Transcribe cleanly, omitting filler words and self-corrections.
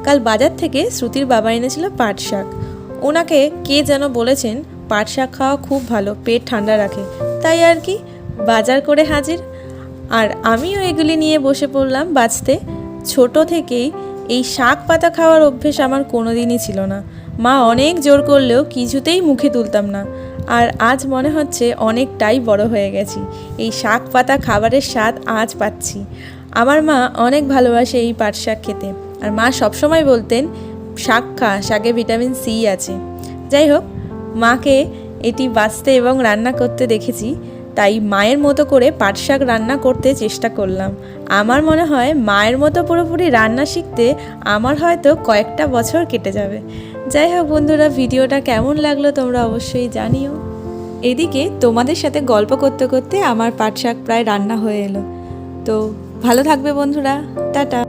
কাল বাজার থেকে শ্রুতির বাবা এনেছিল পাট শাক। ওনাকে কে যেন বলেছেন পাট শাক খাওয়া খুব ভালো, পেট ঠান্ডা রাখে, তাই আর কি বাজার করে হাজির। আর আমিও এগুলি নিয়ে বসে পড়লাম বাছতে। ছোট থেকেই এই শাক পাতা খাওয়ার অভ্যেস আমার কোনো দিনই ছিল না। মা অনেক জোর করলেও কিছুতেই মুখে তুলতাম না। আর আজ মনে হচ্ছে অনেকটাই বড় হয়ে গেছি, এই শাক পাতা খাবারের স্বাদ আজ পাচ্ছি। আমার মা অনেক ভালোবাসে এই পাট শাক খেতে, আর মা সবসময় বলতেন শাক খা, শাকে ভিটামিন সি আছে। যাই হোক, মাকে এটি বাছতে এবং রান্না করতে দেখেছি, তাই মায়ের মতো করে পাট শাক রান্না করতে চেষ্টা করলাম। আমার মনে হয় মায়ের মতো পুরোপুরি রান্না শিখতে আমার হয়তো কয়েকটা বছর কেটে যাবে। যাই হোক বন্ধুরা, ভিডিওটা কেমন লাগলো তোমরা অবশ্যই জানিও। এদিকে তোমাদের সাথে গল্প করতে করতে আমার পাট শাক প্রায় রান্না হয়ে এলো। তো ভালো থাকবে বন্ধুরা, টাটা।